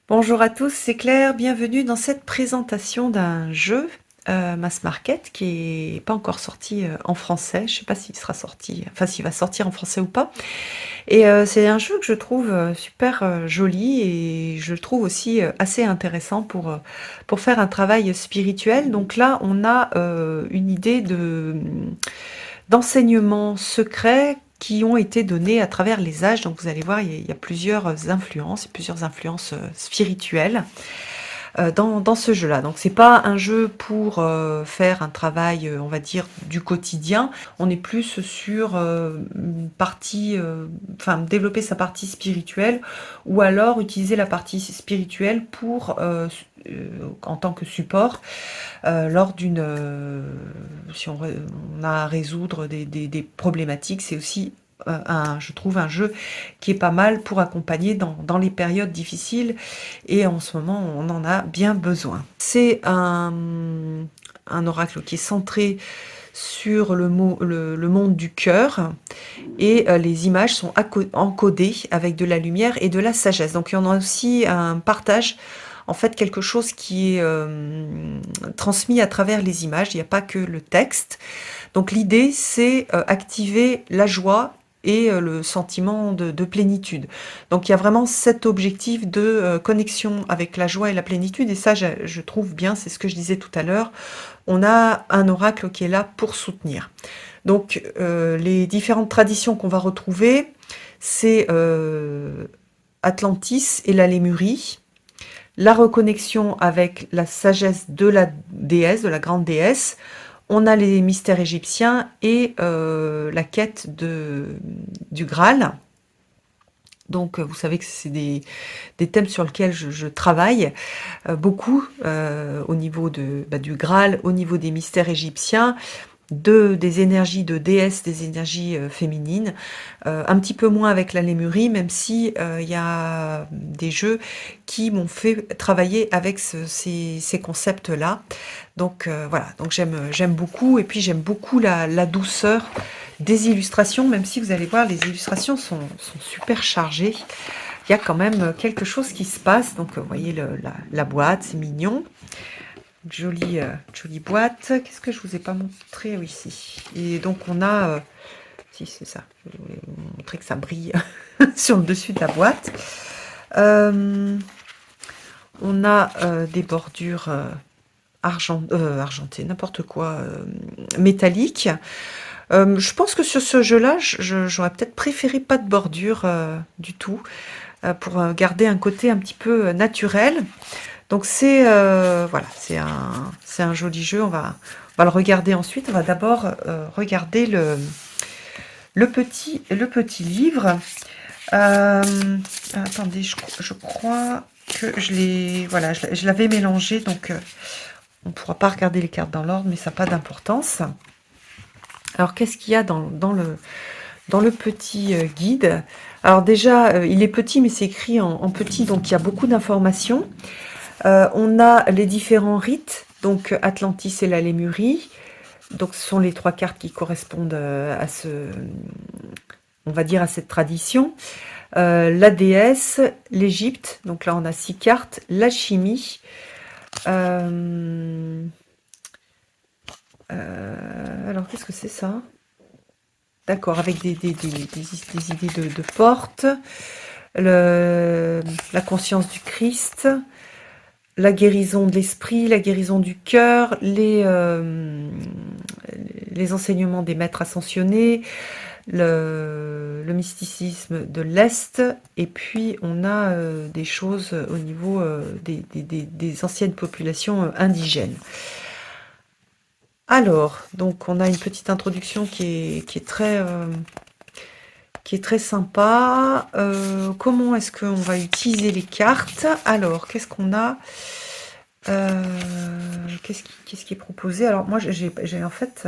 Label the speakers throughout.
Speaker 1: Bonjour à tous, c'est Claire, bienvenue dans cette présentation d'un jeu Mass Market qui est pas encore sorti en français. Je sais pas s'il sera sorti, enfin s'il va sortir en français ou pas. Et c'est un jeu que je trouve super joli et je le trouve aussi assez intéressant pour faire un travail spirituel. Donc là, on a une idée d'enseignements secrets qui ont été donnés à travers les âges. Donc vous allez voir, il y a plusieurs influences spirituelles dans ce jeu-là. Donc c'est pas un jeu pour faire un travail, on va dire, du quotidien. On est plus sur une partie, enfin développer sa partie spirituelle, ou alors utiliser la partie spirituelle pour en tant que support lors d'une, si on a à résoudre des problématiques. C'est aussi je trouve un jeu qui est pas mal pour accompagner dans les périodes difficiles, et en ce moment on en a bien besoin. C'est un oracle qui est centré sur le monde du cœur, et les images sont encodées avec de la lumière et de la sagesse. Donc il y en a aussi un partage, en fait quelque chose qui est transmis à travers les images, il n'y a pas que le texte. Donc l'idée c'est activer la joie et le sentiment de plénitude. Donc il y a vraiment cet objectif de connexion avec la joie et la plénitude, et ça je trouve bien, c'est ce que je disais tout à l'heure, on a un oracle qui est là pour soutenir. Donc les différentes traditions qu'on va retrouver, c'est Atlantis et la Lémurie, la reconnexion avec la sagesse de la déesse, de la grande déesse. On a les mystères égyptiens et la quête du Graal. Donc vous savez que c'est des thèmes sur lesquels je travaille beaucoup au niveau du Graal, au niveau des mystères égyptiens, des énergies de déesse, des énergies féminines, un petit peu moins avec la Lémurie, même si il y a des jeux qui m'ont fait travailler avec ces concepts-là. Donc voilà, donc j'aime beaucoup, et puis j'aime beaucoup la douceur des illustrations, même si vous allez voir, les illustrations sont super chargées. Il y a quand même quelque chose qui se passe. Donc vous voyez la boîte, c'est mignon. Jolie boîte. Qu'est-ce que je vous ai pas montré? Oui, si. Et donc on a, si c'est ça, je voulais vous montrer que ça brille sur le dessus de la boîte. On a des bordures argentées, n'importe quoi, métalliques. Je pense que sur ce jeu-là, j'aurais peut-être préféré pas de bordure du tout, pour garder un côté un petit peu naturel. Donc c'est voilà, c'est un joli jeu. On va le regarder ensuite. On va d'abord regarder le petit livre. Attendez, je crois que voilà, je l'avais mélangé, donc on ne pourra pas regarder les cartes dans l'ordre, mais ça n'a pas d'importance. Alors qu'est-ce qu'il y a dans le petit guide? Alors déjà, il est petit, mais c'est écrit en petit, donc il y a beaucoup d'informations. On a les différents rites, donc Atlantis et la Lémurie. Donc ce sont les 3 cartes qui correspondent on va dire, à cette tradition. La déesse, l'Égypte, donc là on a 6 cartes, l'alchimie, alors qu'est-ce que c'est ça? D'accord, avec des idées de porte, la conscience du Christ, la guérison de l'esprit, la guérison du cœur, les enseignements des maîtres ascensionnés, le mysticisme de l'Est, et puis on a des choses au niveau des anciennes populations indigènes. Alors, donc on a une petite introduction qui est très sympa. Comment est-ce qu'on va utiliser les cartes? Alors, qu'est-ce qu'on a? Qu'est-ce qui est proposé? Alors moi j'ai en fait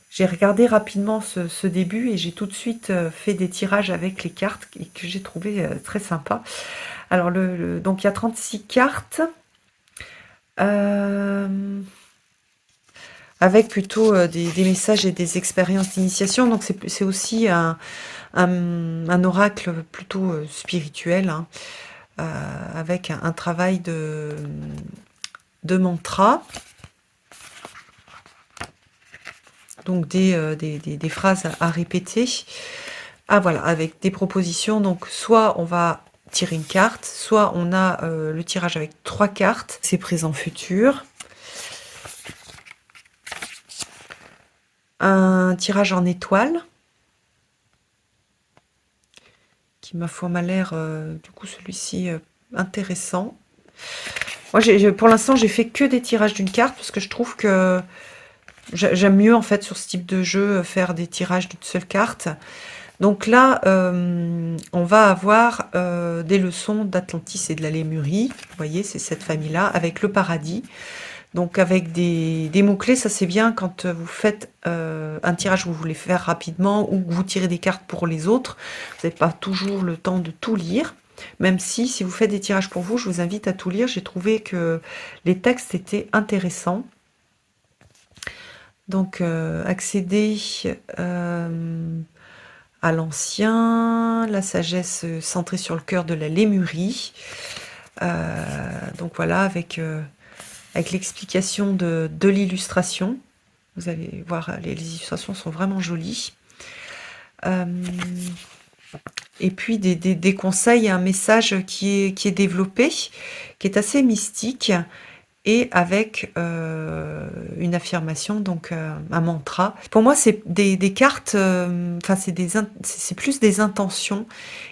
Speaker 1: j'ai regardé rapidement ce début, et j'ai tout de suite fait des tirages avec les cartes et que j'ai trouvé très sympa. Alors donc il y a 36 cartes avec plutôt des messages et des expériences d'initiation. Donc c'est aussi un oracle plutôt spirituel, hein. avec un travail de mantra. Donc des phrases à répéter. Ah voilà, avec des propositions. Donc soit on va tirer une carte, soit on a le tirage avec 3 cartes. C'est présent futur. Un tirage en étoile. Qui ma foi m'a l'air du coup celui-ci intéressant. Moi pour l'instant j'ai fait que des tirages d'une carte parce que je trouve que j'aime mieux en fait sur ce type de jeu faire des tirages d'une seule carte. Donc là on va avoir des leçons d'Atlantis et de la Lémurie. Vous voyez, c'est cette famille-là avec le paradis. Donc avec des mots-clés, ça c'est bien quand vous faites un tirage que vous voulez faire rapidement ou que vous tirez des cartes pour les autres. Vous n'avez pas toujours le temps de tout lire. Même si vous faites des tirages pour vous, je vous invite à tout lire. J'ai trouvé que les textes étaient intéressants. Donc accéder à l'ancien, la sagesse centrée sur le cœur de la Lémurie. Donc voilà, avec l'explication de l'illustration. Vous allez voir, les illustrations sont vraiment jolies. Et puis des conseils et un message qui est développé, qui est assez mystique, et avec une affirmation, donc un mantra. Pour moi, c'est des cartes, enfin c'est plus des intentions,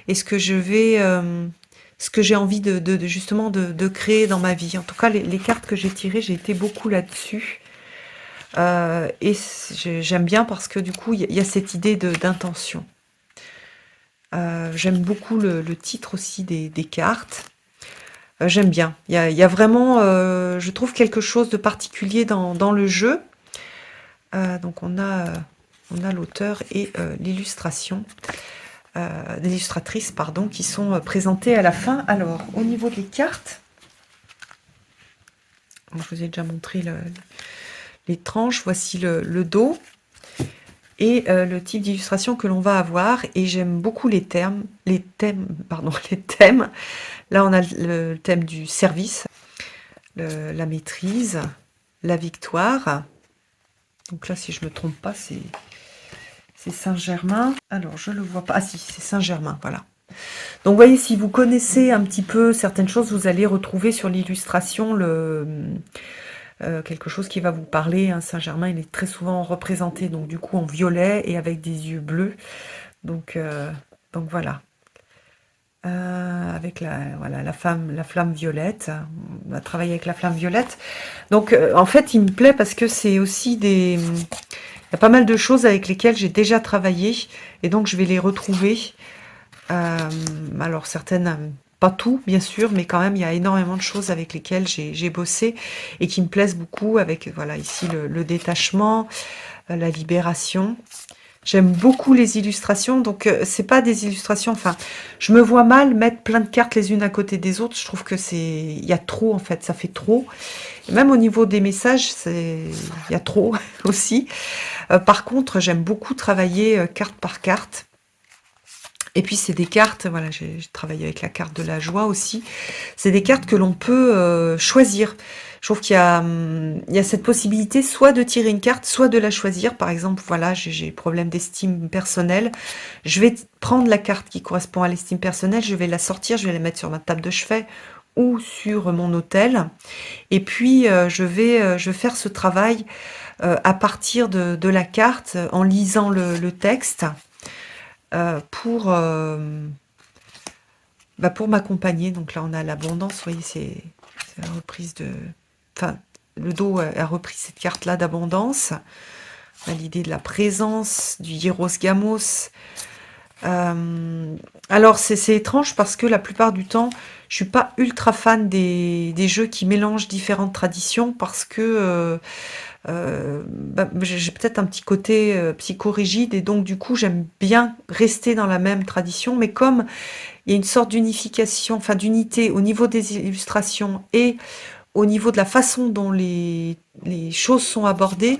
Speaker 1: et ce que je vais... ce que j'ai envie justement de créer dans ma vie. En tout cas, les cartes que j'ai tirées, j'ai été beaucoup là-dessus. Et j'aime bien parce que du coup, il y a cette idée d'intention. J'aime beaucoup le titre aussi des cartes. J'aime bien. Il y a vraiment, je trouve, quelque chose de particulier dans le jeu. Donc on a l'auteur et l'illustration. L'illustratrice, pardon, qui sont présentées à la fin. Alors, au niveau des cartes, je vous ai déjà montré les tranches. Voici le dos et le type d'illustration que l'on va avoir. Et j'aime beaucoup les thèmes. Là, on a le thème du service, la maîtrise, la victoire. Donc là, si je ne me trompe pas, c'est Saint-Germain. Alors, je ne le vois pas. Ah si, c'est Saint-Germain, voilà. Donc, vous voyez, si vous connaissez un petit peu certaines choses, vous allez retrouver sur l'illustration quelque chose qui va vous parler. Hein. Saint-Germain, il est très souvent représenté, donc du coup, en violet et avec des yeux bleus. Donc voilà. Avec la flamme violette. On va travailler avec la flamme violette. Donc, en fait, il me plaît parce que c'est aussi il y a pas mal de choses avec lesquelles j'ai déjà travaillé et donc je vais les retrouver. Alors certaines, pas tout bien sûr, mais quand même il y a énormément de choses avec lesquelles j'ai bossé et qui me plaisent beaucoup, avec voilà ici le détachement, la libération. J'aime beaucoup les illustrations, donc c'est pas des illustrations, enfin, je me vois mal mettre plein de cartes les unes à côté des autres, je trouve que il y a trop en fait, ça fait trop. Et même au niveau des messages, il y a trop aussi. Par contre, j'aime beaucoup travailler carte par carte. Et puis c'est des cartes, voilà, j'ai travaillé avec la carte de la joie aussi. C'est des cartes que l'on peut choisir. Je trouve qu'il y a cette possibilité soit de tirer une carte, soit de la choisir. Par exemple, voilà, j'ai problème d'estime personnelle. Je vais prendre la carte qui correspond à l'estime personnelle, je vais la sortir, je vais la mettre sur ma table de chevet ou sur mon autel. Et puis, je vais faire ce travail à partir de la carte, en lisant le texte, pour m'accompagner. Donc là, on a l'abondance, vous voyez, c'est la reprise de... Enfin, le dos a repris cette carte-là d'abondance. On a l'idée de la présence, du hieros gamos. Alors, c'est étrange parce que la plupart du temps, je suis pas ultra fan des jeux qui mélangent différentes traditions parce que j'ai peut-être un petit côté psychorigide et donc du coup, j'aime bien rester dans la même tradition. Mais comme il y a une sorte d'unification, enfin d'unité au niveau des illustrations et au niveau de la façon dont les choses sont abordées,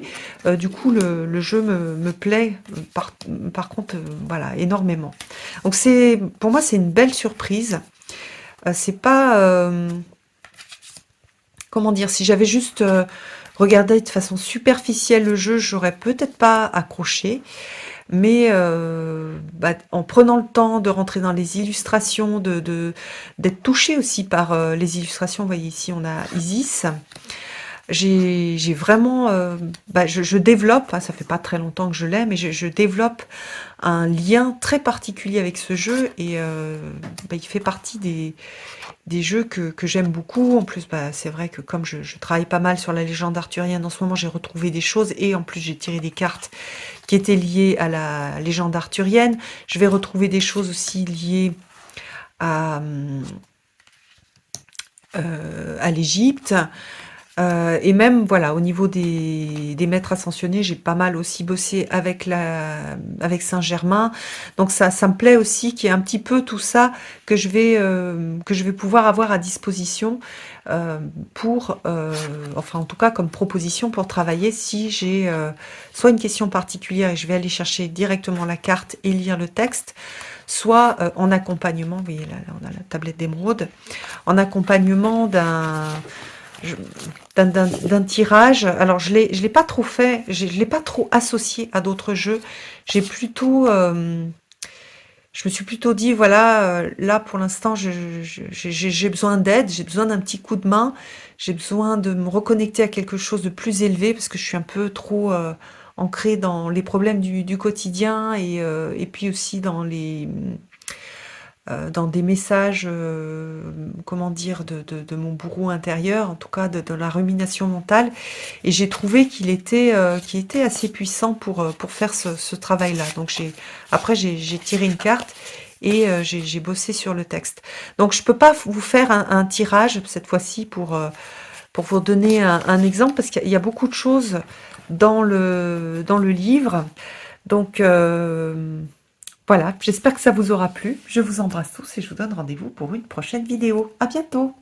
Speaker 1: du coup, le jeu me plaît, par contre, voilà, énormément. Donc, pour moi, c'est une belle surprise. C'est pas, comment dire? Si j'avais juste, regardé de façon superficielle le jeu, j'aurais peut-être pas accroché. Mais bah, en prenant le temps de rentrer dans les illustrations, d'être touchée aussi par, les illustrations. Vous voyez ici, on a Isis. J'ai vraiment, bah, je développe, hein, ça fait pas très longtemps que je l'ai, mais je développe un lien très particulier avec ce jeu et bah, il fait partie des jeux que j'aime beaucoup. En plus, bah, c'est vrai que comme je travaille pas mal sur la légende arthurienne en ce moment, j'ai retrouvé des choses et en plus j'ai tiré des cartes qui étaient liées à la légende arthurienne. Je vais retrouver des choses aussi liées à, à l'Égypte. Et même, voilà, au niveau des maîtres ascensionnés, j'ai pas mal aussi bossé avec Saint-Germain. Donc ça me plaît aussi qu'il y ait un petit peu tout ça que je vais pouvoir avoir à disposition pour, enfin en tout cas comme proposition pour travailler si j'ai soit une question particulière et je vais aller chercher directement la carte et lire le texte, soit en accompagnement, vous voyez là on a la tablette d'émeraude, en accompagnement je- d'un tirage. Alors je l'ai pas trop fait, je l'ai pas trop associé à d'autres jeux. J'ai plutôt, je me suis plutôt dit voilà, là pour l'instant j'ai besoin d'aide, j'ai besoin d'un petit coup de main, j'ai besoin de me reconnecter à quelque chose de plus élevé parce que je suis un peu trop ancrée dans les problèmes du quotidien et puis aussi dans des messages, comment dire, de mon bourreau intérieur, en tout cas de la rumination mentale. Et j'ai trouvé qu'il était assez puissant pour faire ce travail-là. Donc après, j'ai tiré une carte et j'ai bossé sur le texte. Donc je peux pas vous faire un tirage cette fois-ci pour vous donner un exemple, parce qu'il y a beaucoup de choses dans le livre. Donc, voilà, j'espère que ça vous aura plu. Je vous embrasse tous et je vous donne rendez-vous pour une prochaine vidéo. À bientôt!